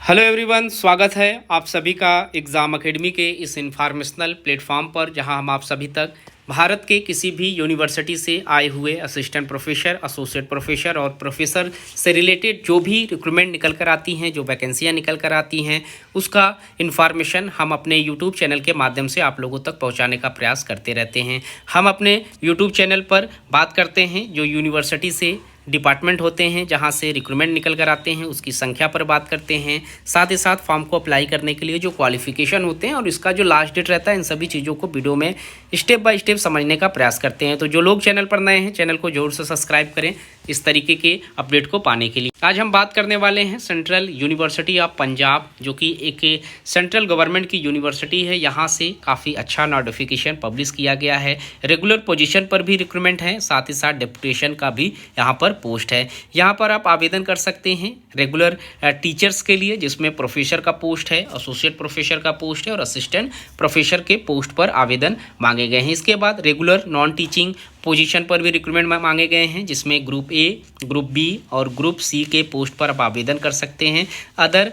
Hello everyone, स्वागत है आप सभी का एग्ज़ाम एकेडमी के इस इन्फॉर्मेशनल प्लेटफॉर्म पर, जहां हम आप सभी तक भारत के किसी भी यूनिवर्सिटी से आए हुए असिस्टेंट प्रोफेसर, एसोसिएट प्रोफेसर और प्रोफेसर से रिलेटेड जो भी रिक्रूटमेंट निकल कर आती हैं, जो वैकेंसियां निकल कर आती हैं, उसका इन्फॉर्मेशन हम अपने यूट्यूब चैनल के माध्यम से आप लोगों तक पहुंचाने का प्रयास करते रहते हैं। हम अपने यूट्यूब चैनल पर बात करते हैं जो यूनिवर्सिटी से डिपार्टमेंट होते हैं, जहां से रिक्रूटमेंट निकल कर आते हैं, उसकी संख्या पर बात करते हैं। साथ ही साथ फॉर्म को अप्लाई करने के लिए जो क्वालिफिकेशन होते हैं और इसका जो लास्ट डेट रहता है, इन सभी चीज़ों को वीडियो में स्टेप बाय स्टेप समझने का प्रयास करते हैं। तो जो लोग चैनल पर नए हैं, चैनल को जरूर से सब्सक्राइब करें इस तरीके के अपडेट को पाने के लिए। आज हम बात करने वाले हैं सेंट्रल यूनिवर्सिटी ऑफ पंजाब, जो कि एक सेंट्रल गवर्नमेंट की यूनिवर्सिटी है। यहाँ से काफ़ी अच्छा नोटिफिकेशन पब्लिश किया गया है। रेगुलर पोजीशन पर भी रिक्रूटमेंट है, साथ ही साथ डेपुटेशन का भी यहाँ पर पोस्ट है। यहाँ पर आप आवेदन कर सकते हैं रेगुलर टीचर्स के लिए, जिसमें प्रोफेसर का पोस्ट है, एसोसिएट प्रोफेसर का पोस्ट है और असिस्टेंट प्रोफेसर के पोस्ट पर आवेदन मांगे गए हैं। इसके बाद रेगुलर नॉन टीचिंग पोजीशन पर भी रिक्रूटमेंट मांगे गए हैं, जिसमें ग्रुप ए, ग्रुप बी और ग्रुप सी के पोस्ट पर आप आवेदन कर सकते हैं। अदर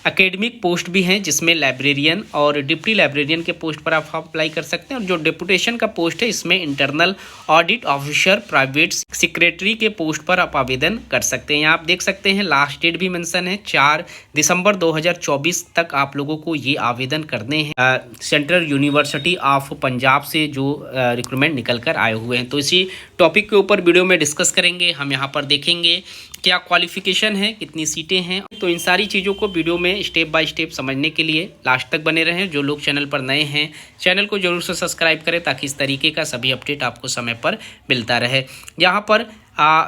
एकेडमिक पोस्ट भी हैं, जिसमें लाइब्रेरियन और डिप्टी लाइब्रेरियन के पोस्ट पर आप अप्लाई कर सकते हैं। और जो डेपुटेशन का पोस्ट है, इसमें internal audit officer, private secretary के पोस्ट पर आप आवेदन कर सकते हैं। यहाँ आप देख सकते हैं लास्ट डेट भी मेंशन है, 4 दिसंबर 2024 तक आप लोगों को ये आवेदन करने हैं। सेंट्रल यूनिवर्सिटी ऑफ पंजाब से जो रिक्रूटमेंट निकल कर आए हुए हैं, तो इसी टॉपिक के ऊपर वीडियो में डिस्कस करेंगे। हम यहाँ पर देखेंगे क्या क्वालिफिकेशन है, कितनी सीटें हैं। तो इन सारी चीज़ों को वीडियो में स्टेप बाय स्टेप समझने के लिए लास्ट तक बने रहें। जो लोग चैनल पर नए हैं, चैनल को जरूर से सब्सक्राइब करें, ताकि इस तरीके का सभी अपडेट आपको समय पर मिलता रहे। यहाँ पर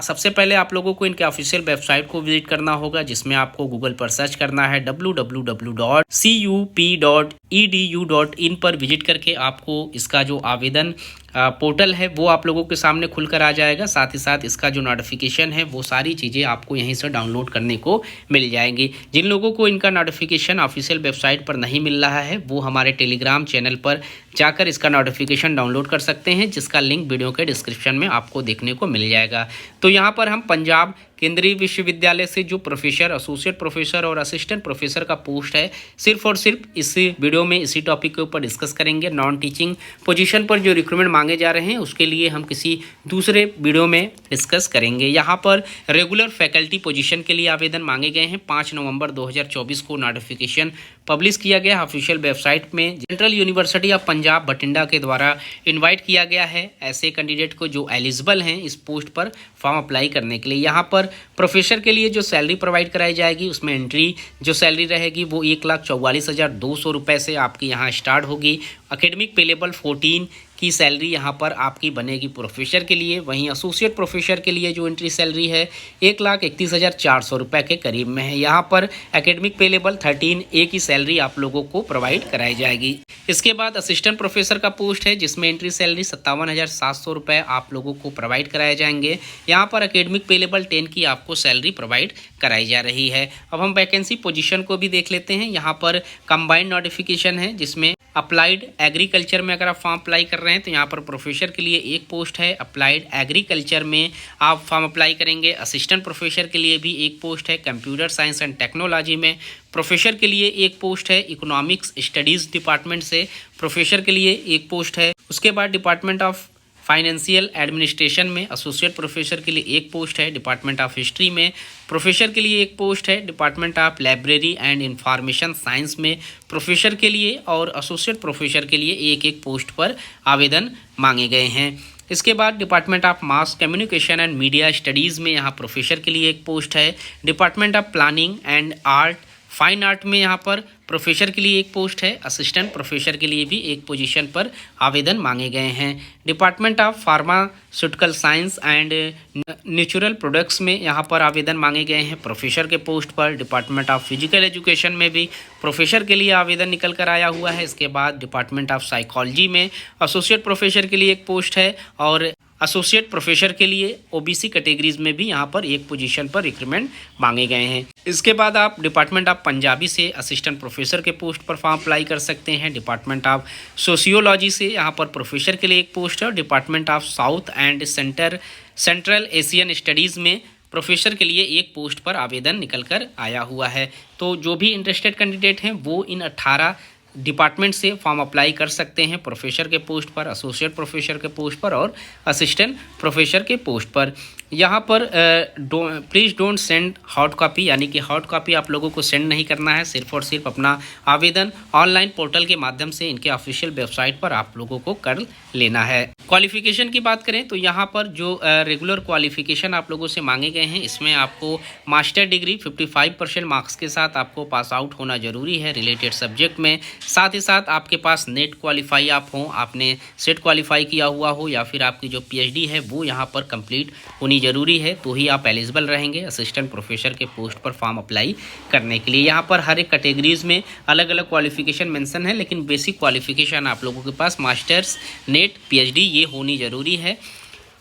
सबसे पहले आप लोगों को इनके ऑफिशियल वेबसाइट को विजिट करना होगा, जिसमें आपको गूगल पर सर्च करना है www.cup.edu.in पर विजिट करके आपको इसका जो आवेदन पोर्टल है वो आप लोगों के सामने खुलकर आ जाएगा। साथ ही साथ इसका जो नोटिफिकेशन है, वो सारी चीज़ें आपको यहीं से डाउनलोड करने को मिल जाएंगी। जिन लोगों को इनका नोटिफिकेशन ऑफिशियल वेबसाइट पर नहीं मिल रहा है, वो हमारे टेलीग्राम चैनल पर जाकर इसका नोटिफिकेशन डाउनलोड कर सकते हैं, जिसका लिंक वीडियो के डिस्क्रिप्शन में आपको देखने को मिल जाएगा। तो यहाँ पर हम पंजाब केंद्रीय विश्वविद्यालय से जो प्रोफेसर, एसोसिएट प्रोफेसर और असिस्टेंट प्रोफेसर का पोस्ट है, सिर्फ और सिर्फ इस वीडियो में इसी टॉपिक के ऊपर डिस्कस करेंगे। नॉन टीचिंग पोजीशन पर जो रिक्रूटमेंट मांगे जा रहे हैं, उसके लिए हम किसी दूसरे वीडियो में डिस्कस करेंगे। यहाँ पर रेगुलर फैकल्टी पोजीशन के लिए आवेदन मांगे गए हैं। 5 नवंबर 2024 को नोटिफिकेशन पब्लिश किया गया ऑफिशियल वेबसाइट में। Central university of Punjab Bathinda के द्वारा इन्वाइट किया गया है ऐसे कैंडिडेट को जो एलिजिबल हैं इस पोस्ट पर फॉर्म अप्लाई करने के लिए। यहाँ पर प्रोफेसर के लिए जो सैलरी प्रोवाइड कराई जाएगी, उसमें एंट्री जो सैलरी रहेगी वो 1,44,200 रुपये से आपकी यहाँ स्टार्ट होगी। एकेडमिक पे लेवल 14 की सैलरी यहाँ पर आपकी बनेगी प्रोफेसर के लिए। वहीं एसोसिएट प्रोफेसर के लिए जो एंट्री सैलरी है 1,31,400 रुपये के करीब में है। यहाँ पर एकेडमिक पे लेवल 13A की सैलरी आप लोगों को प्रोवाइड कराई जाएगी। इसके बाद असिस्टेंट प्रोफेसर का पोस्ट है, जिसमें एंट्री सैलरी 57,700 रुपये आप लोगों को प्रोवाइड कराए जाएंगे। यहाँ पर एकेडमिक पे लेवल 10 की आपको सैलरी प्रोवाइड कराई जा रही है। अब हम वैकेंसी पोजीशन को भी देख लेते हैं। यहाँ पर कंबाइंड नोटिफिकेशन है, जिसमें अप्लाइड एग्रीकल्चर में अगर आप फॉर्म अप्लाई कर रहे हैं तो यहाँ पर प्रोफेसर के लिए एक पोस्ट है। अप्लाइड एग्रीकल्चर में आप फॉर्म अप्लाई करेंगे। असिस्टेंट प्रोफेसर के लिए भी एक पोस्ट है। कंप्यूटर साइंस एंड टेक्नोलॉजी में प्रोफेसर के लिए एक पोस्ट है। इकोनॉमिक्स स्टडीज़ डिपार्टमेंट से प्रोफेसर के लिए एक पोस्ट है। उसके बाद डिपार्टमेंट ऑफ फाइनेंशियल एडमिनिस्ट्रेशन में एसोसिएट प्रोफेसर के लिए एक पोस्ट है। डिपार्टमेंट ऑफ हिस्ट्री में प्रोफेसर के लिए एक पोस्ट है। Department of library and information science में प्रोफेसर के लिए और एसोसिएट प्रोफेसर के लिए एक एक पोस्ट पर आवेदन मांगे गए हैं। इसके बाद department of mass communication and media studies में यहाँ प्रोफेसर के लिए एक पोस्ट है। Department of planning and art fine art में यहाँ पर प्रोफेसर के लिए एक पोस्ट है। असिस्टेंट प्रोफेसर के लिए भी एक पोजीशन पर आवेदन मांगे गए हैं। Department of pharmaceutical science and natural products में यहाँ पर आवेदन मांगे गए हैं प्रोफेसर के पोस्ट पर। डिपार्टमेंट ऑफ फिजिकल एजुकेशन में भी प्रोफेसर के लिए आवेदन निकल कर आया हुआ है। इसके बाद डिपार्टमेंट ऑफ साइकोलॉजी में एसोसिएट प्रोफेसर के लिए एक पोस्ट है और एसोसिएट प्रोफेसर के लिए ओबीसी कैटेगरीज में भी यहाँ पर एक पोजीशन पर रिक्रूटमेंट मांगे गए हैं। इसके बाद आप डिपार्टमेंट ऑफ पंजाबी से असिस्टेंट प्रोफेसर के पोस्ट पर फॉर्म अप्लाई कर सकते हैं। डिपार्टमेंट ऑफ सोशियोलॉजी से यहाँ पर प्रोफेसर के लिए एक पोस्ट है और department of south and central Asian studies में प्रोफेसर के लिए एक पोस्ट पर आवेदन निकल कर आया हुआ है। तो जो भी इंटरेस्टेड कैंडिडेट हैं वो इन 18 डिपार्टमेंट से फॉर्म अप्लाई कर सकते हैं, प्रोफेसर के पोस्ट पर, एसोसिएट प्रोफेसर के पोस्ट पर और असिस्टेंट प्रोफेसर के पोस्ट पर। यहाँ पर please don't send hard copy, यानी कि हार्ड कॉपी आप लोगों को सेंड नहीं करना है, सिर्फ और सिर्फ अपना आवेदन ऑनलाइन पोर्टल के माध्यम से इनके ऑफिशियल वेबसाइट पर आप लोगों को कर लेना है। क्वालिफिकेशन की बात करें तो यहाँ पर जो रेगुलर क्वालिफिकेशन आप लोगों से मांगे गए हैं, इसमें आपको मास्टर डिग्री 55% मार्क्स के साथ आपको पास आउट होना जरूरी है रिलेटेड सब्जेक्ट में। साथ ही साथ आपके पास नेट क्वालिफाई आप हों, आपने सेट क्वालिफाई किया हुआ हो, या फिर आपकी जो पीएचडी है वो यहाँ पर कंप्लीट होनी जरूरी है, तो ही आप एलिजिबल रहेंगे असिस्टेंट प्रोफेसर के पोस्ट पर फॉर्म अप्लाई करने के लिए। यहाँ पर हर एक कैटेगरीज में अलग अलग क्वालिफिकेशन मेंशन है, लेकिन बेसिक क्वालिफिकेशन आप लोगों के पास मास्टर्स, नेट, पीएचडी ये होनी ज़रूरी है।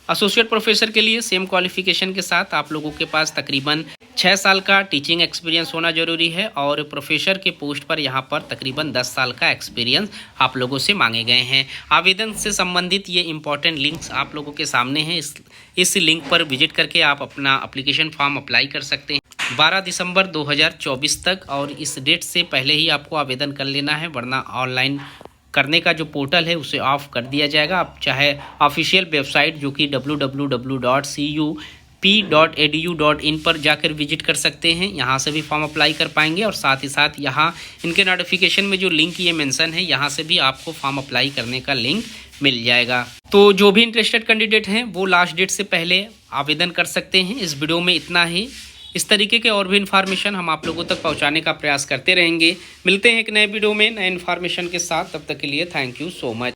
एसोसिएट प्रोफेसर के लिए सेम क्वालिफिकेशन के साथ आप लोगों के पास तकरीबन 6 साल का टीचिंग एक्सपीरियंस होना जरूरी है, और प्रोफेसर के पोस्ट पर यहाँ पर तकरीबन 10 साल का एक्सपीरियंस आप लोगों से मांगे गए हैं। आवेदन से संबंधित ये इंपॉर्टेंट लिंक्स आप लोगों के सामने हैं, इस लिंक पर विजिट करके आप अपना एप्लीकेशन फॉर्म अप्लाई कर सकते हैं 12 दिसंबर 2024 तक, और इस डेट से पहले ही आपको आवेदन कर लेना है, वरना ऑनलाइन करने का जो पोर्टल है उसे ऑफ कर दिया जाएगा। आप चाहे ऑफिशियल वेबसाइट जो कि www.cup.edu.in पर जाकर विजिट कर सकते हैं, यहाँ से भी फॉर्म अप्लाई कर पाएंगे, और साथ ही साथ यहाँ इनके नोटिफिकेशन में जो लिंक ये मेंशन है यहाँ से भी आपको फॉर्म अप्लाई करने का लिंक मिल जाएगा। तो जो भी इंटरेस्टेड कैंडिडेट हैं वो लास्ट डेट से पहले आवेदन कर सकते हैं। इस वीडियो में इतना ही। इस तरीके के और भी इन्फॉर्मेशन हम आप लोगों तक पहुंचाने का प्रयास करते रहेंगे। मिलते हैं एक नए वीडियो में नए इन्फॉर्मेशन के साथ, तब तक के लिए थैंक यू सो मच।